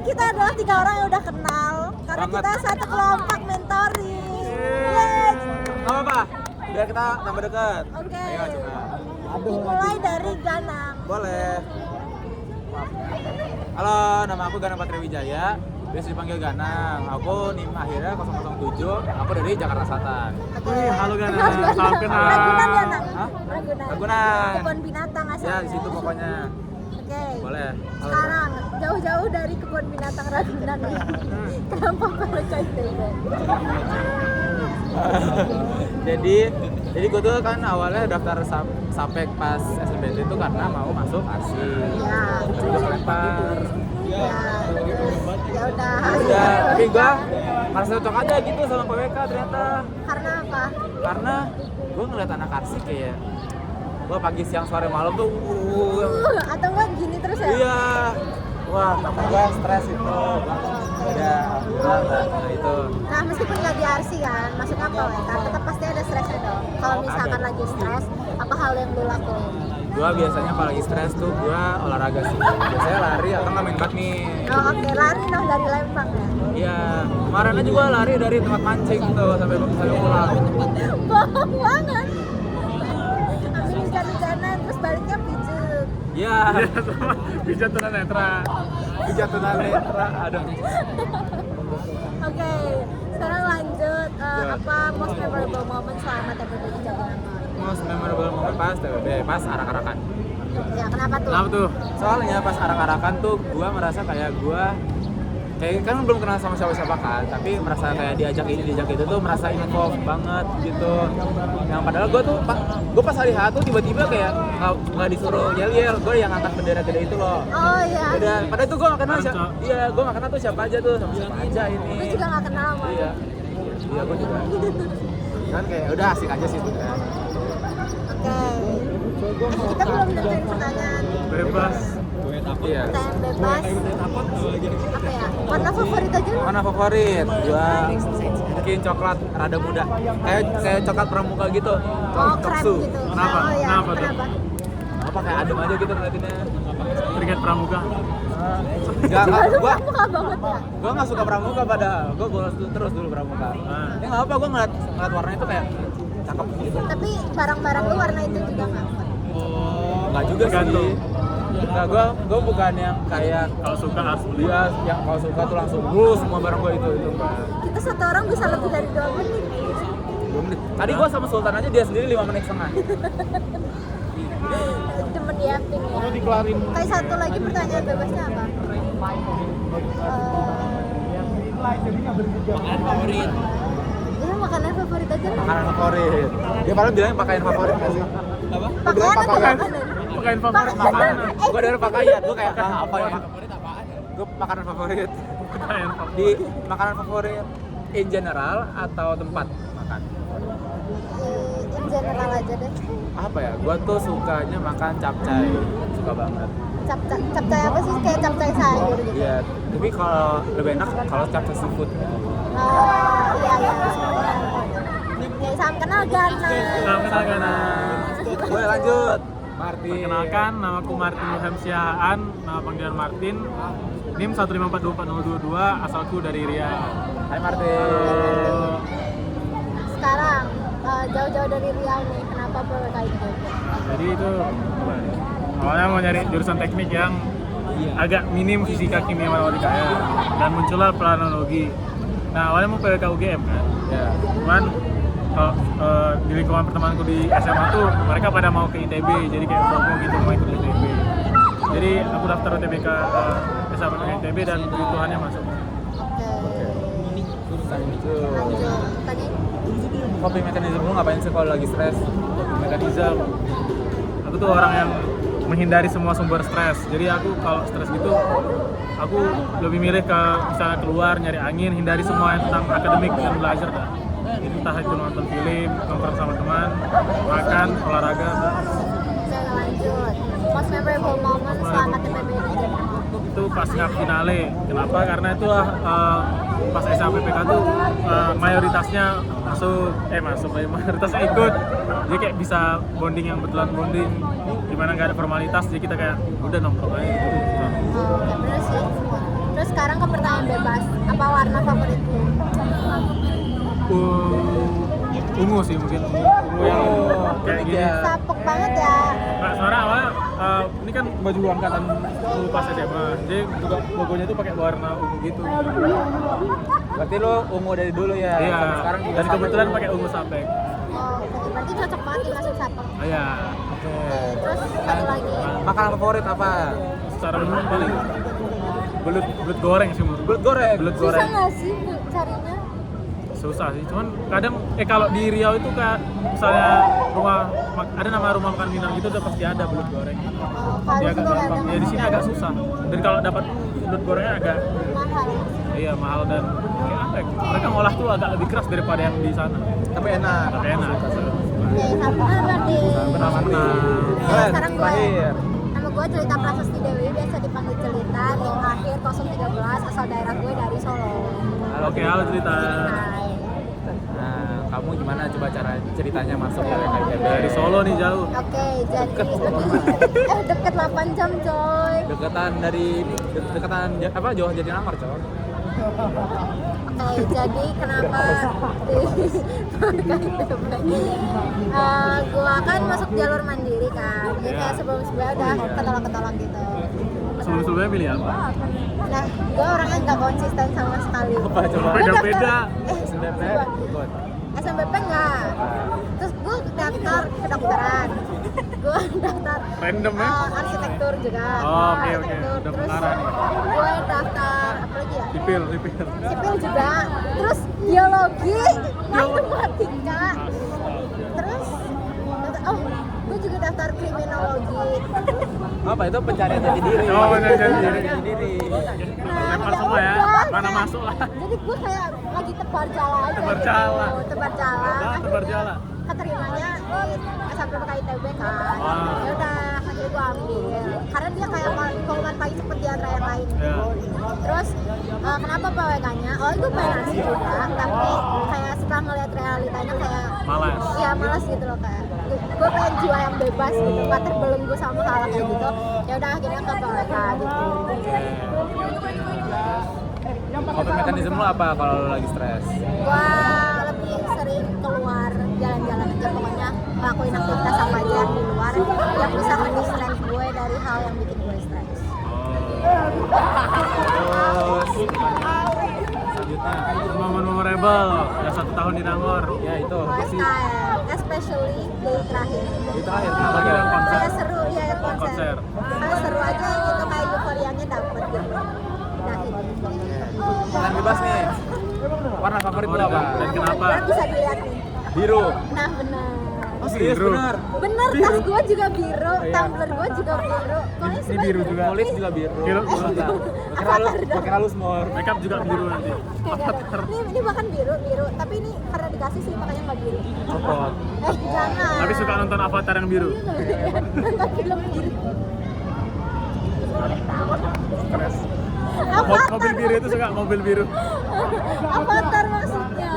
kita adalah 3 orang yang udah kenal karena Banget. kita satu kelompok mentoring. Yes. Gak apa-apa, biar kita tambah dekat. Oke. Ayo coba. Dimulai dari Ganang. Boleh. Halo, nama aku Ganang Patria Wijaya. Biasa dipanggil Ganang. Aku NIM akhirnya 007. Aku dari Jakarta Selatan. Oke. halo Ganang. Salam kenal. Ragunan ya, Nak? Hah? Ragunan. Ragunan. Kebun binatang asalnya. Ya, di situ pokoknya. Oke. Boleh. Halo. Sekarang jauh-jauh dari kebun binatang Ragunan ya. Kenapa kalau ke ITB? jadi gue tuh kan awalnya daftar Sapek pas SNBT itu karena mau masuk ASI. Ya. Tapi gue kelempar. Ya. Ya udah. Udah, tapi gue merasa cocok aja gitu sama PWK ternyata. Karena apa? Karena gue ngeliat anak ASI kayak gue pagi siang sore malam tuh Atau enggak gini terus ya? iya, wah tambah gue stres itu. Udah, alhamdulillah nah itu. Nah, meskipun nggak di RC kan, maksudnya apa kan tetap pasti ada stresnya dong. Kalau misalkan Ada. lagi stres, apa hal yang lu lakuin? Gue biasanya kalau lagi stres tuh gue olahraga sih. Biasanya lari atau nggak main badminton. Oh, oke, lari dong dari Lembang ya? Iya, kemarin aja gue lari dari tempat mancing tuh sampai pulang. Bohong banget. Habis hujan-hujanan, terus baliknya pijet. Iya, Bisa tunanetra. pijat tunanetra, aduh. Oke, sekarang lanjut apa most memorable moment selama TPB di Jakarta? Most memorable moment pas TBB, pas arak-arakan. Ya, kenapa tuh? Kenapa tuh? Soalnya pas arak-arakan tuh gue merasa kayak kayak kan belum kenal sama siapa-siapa kan, tapi merasa kayak diajak ini diajak itu tuh merasa involved banget gitu. Yang padahal gue pas hari H tuh tiba-tiba kayak nggak disuruh yel-yel, gue yang angkat bendera gede itu loh. Oh iya. Udah, padahal tuh gue nggak kenal siapa. Iya, gue nggak kenal tuh siapa aja tuh, sama siapa aja ini. Gue juga nggak kenal sama. Iya, iya gue juga. Kan kayak udah asik aja sih sebenarnya. Oke. Kita belum nentuin pertanyaan. Bebas. Iya. Pertanyaan bebas. Apa ya? Warna favorit aja lu? Mana favorit? Gua mungkin coklat rada muda. Kayak coklat pramuka gitu. Oh, krem Toksu. gitu. Kenapa? Oh iya. Kenapa tuh? Kenapa? Apa kayak adem aja gitu ngeliatinnya. Teringat pramuka. Enggak, Lu gua pramuka banget ya? gua enggak suka pramuka padahal. Gua bolos terus dulu pramuka. Ya enggak apa, gua ngeliat warnanya itu kayak cakep gitu. Tapi barang-barang lu warna itu juga nggak? Enggak juga sih. Tergantung. Enggak, gua bukan yang kayak Kalau suka harus beli. dia yang kalau suka tuh langsung semua barang gua itu enggak. Kita satu orang bisa lebih dari 2 menit. 2 menit. Tadi gua sama Sultan aja dia sendiri 5 menit setengah. Demen diapin ya. Dikelarin. Kayak satu lagi pertanyaan bebasnya apa? Makanan favorit. Ya makanan favorit aja lah. Makanan favorit. Dia malah bilangnya pakaian favorit nggak sih? Apa? Dia bilang Pakaian atau pakaian. makanan? Pakaian favorit Makanan. makanan. Gue dari pakaian. Gue kayak apa ya? Gue makanan favorit. Pakaian Di favorit. makanan favorit in general atau tempat makan? In general aja deh. Apa ya? Gue tuh sukanya makan capcay. Suka banget. Capcay apa sih? Kayak capcay sayur gitu. Iya. Tapi kalau lebih enak kalau capcay seafood. Oh iya iya. Ya salam kenal Gana. Salam kenal Ganang. Boleh lanjut. Martin. Perkenalkan, namaku Martin Wilhelm Siahaan, nama panggilan Martin. NIM 1542422, asalku dari Riau. Hai Martin. Sekarang jauh-jauh dari Riau nih, kenapa PWK itu? Jadi itu awalnya mau nyari jurusan teknik yang agak minim fisika kimia matematika dan muncullah planologi. Nah awalnya mau PWK UGM kan, Ya. cuman di lingkungan pertemananku di SMA tuh mereka pada mau ke ITB, jadi kayak FOMO gitu mau ikut ITB. Jadi aku daftar UTBK SMK ITB dan puji Tuhannya masuk. Oke. Lanjut. Lanjut. Tadi Coping mechanism lu ngapain sih kalau lagi stres? Mekanisme. Aku tuh orang yang menghindari semua sumber stres. Jadi aku kalau stres gitu, aku lebih milih ke misalnya keluar nyari angin, hindari semua yang tentang akademik dan belajar dah. Entah itu nonton film, nongkrong sama teman, makan, olahraga. saya lanjut. Most memorable moment selama TPB di Jakarta. Itu pas ngap finale. Kenapa? Karena itu pas SAPPK tuh mayoritasnya mayoritasnya ikut. Jadi kayak bisa bonding yang betulan bonding, dimana nggak ada formalitas. Jadi kita kayak udah nongkrong aja gitu. Oh, oke, bener sih. Terus sekarang ke pertanyaan bebas. Apa warna favoritmu? Ungu sih mungkin. Ungu yang kayak gini. Sapek banget ya. Nah, sebenarnya awalnya ini kan baju angkatan dulu pas SMA. Jadi juga logonya tuh pakai warna ungu gitu. Berarti lo ungu dari dulu ya? Iya. Sampai sekarang juga Dan sama kebetulan juga. pakai ungu sapek. Oh, oke. Berarti cocok banget dimasuk sapek. Iya. Oke, terus satu lagi. Makanan favorit apa? Secara umum paling belut goreng sih menurut. Belut goreng. Belut Susah goreng. nggak sih Bu, carinya? Susah sih, cuman kadang kalau di Riau itu kayak misalnya ada nama rumah makan Minang gitu udah pasti ada belut goreng. Oh, Dia kalau agak sini gampang. ada Ya di sini agak susah. Dan kalau dapat belut gorengnya agak mahal. iya mahal dan kayak apa ya? Mereka ngolah tuh agak lebih keras daripada yang di sana. Tapi enak. Tapi enak. Oke, satu berarti. Benar-benar. Sekarang gue. Terakhir. Nama gue Celita Prasasti Dewi, biasa dipanggil Celita, yang akhir 013, asal daerah gue dari Solo. Oke, halo cerita. Hai. Nah, kamu gimana coba cara ceritanya masuk ke KITB? Dari Solo nih jauh. Oke, jadi deket 8 jam coy. Deketan dari deketan apa Jawa Jatinangor, coy. Oke, jadi kenapa gua kan masuk jalur mandiri kan, jadi kayak sebelum-sebelumnya udah ketolak-ketolak gitu. Sebelum-sebelumnya pilih apa? Nah, gua orangnya nggak konsisten sama sekali. Apa coba? Gua Beda-beda. SNBP, ikut. SNBP enggak. Terus gua daftar kedokteran. Gua daftar Random ya? arsitektur juga. Oh, oke. Arsitektur. Udah Terus pengarah nih. gue daftar apa lagi ya? Sipil. Sipil juga, terus biologi, matematika, terus gue juga daftar kriminologi. Apa itu pencarian jati diri? Oh, pencarian jati diri. Lempar semua ya, udah, mana kayak- masuk lah. Jadi gue kayak lagi tebar jala aja. Tebar gitu. jala. Tebar jala. Nah, tebar jala. Keterimanya di SMPTK ITB kan. Wah. Ya udah, akhirnya gue ambil. Karena dia kayak pengumuman paling cepet di antara yang lain. Ya. Terus kenapa PWK-nya? Oh itu pengen ngasih juga, tapi kayak setelah ngeliat realitanya kayak Malas. iya malas gitu loh, kayak gue pengen jiwa yang bebas gitu, gak terbelenggu sama hal kayak gitu. Ya udah akhirnya ke PWK gitu. Coping mekanisme lo apa kalau lo lagi stres? Gue lebih sering keluar jalan-jalan aja, pokoknya lakuin aktivitas apa aja yang di luar yang bisa nge-distract gue dari hal yang bikin gue stres. Terus selanjutnya Momen memorable yang 1 tahun di Nangor. ya itu OSKM, especially day terakhir. itu terakhir kenapa Lagi tuh? yang konser. Kayak seru ya konser. Konser. Kayak seru aja gitu, kayak euforianya dapet gitu. Udah gitu. Pertanyaan bebas nih. Warna favorit lo apa? Dan kenapa? Bener bisa dilihat nih. Biru. Nah benar. Oh, serius Biru. benar. Bener, tas gue juga biru, Iya. tumbler gue juga biru. Kalian Ini semua biru juga. Kulit juga biru. Biru. Kira lu semua. Makeup juga biru nanti. Ini bahkan biru, tapi ini karena dikasih sih makanya nggak biru. Copot. Jangan. Tapi suka nonton Avatar yang biru. Nonton film biru. Stres. Avatar. Mobil biru itu suka mobil biru. Avatar maksudnya.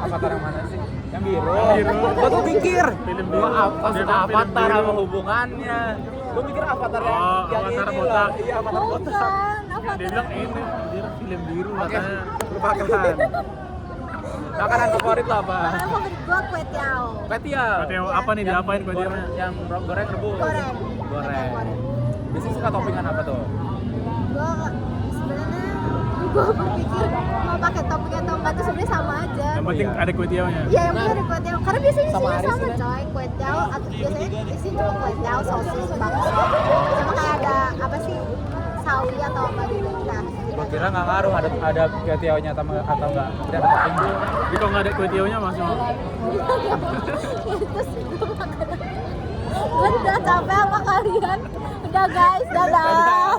Avatar yang mana sih? Yang biru. Biru. Gua tuh pikir. Film biru. Gua apa Dia sih kan film Avatar biru. apa hubungannya? Gua mikir Avatar yang Oh, yang Avatar ini botak. loh. Iya, Avatar botak. Bukan, Avatar. Dia bilang ini dia film biru Oke, katanya. lupakan. Makanan favorit lo apa? Makanan favorit gue kue tiao. Petiau. Petiau apa nih, diapain kue tiaunya? Yang goreng rebus. Goreng. Goreng. Goreng. Biasanya suka toppingan apa tuh? Gue sebenarnya gue berpikir mau pakai topping atau enggak tuh sebenarnya sama aja. Yang penting Iya. ada kue tiaunya. Iya yang penting ada kue tiao. Karena biasanya Sama isinya Aris sama kan? coy. Kue tiao atau biasanya isi cuma kue tiao, sosis, bakso. Sama kayak ada apa sih sawi atau apa gitu. Nah, Gua kira nggak ngaruh ada petiaunya atau enggak. Berarti ada topping dulu. Jadi kalau nggak ada kue tiaunya masih mau. terus gue makan. Gue udah capek sama kalian. Udah guys, dadah.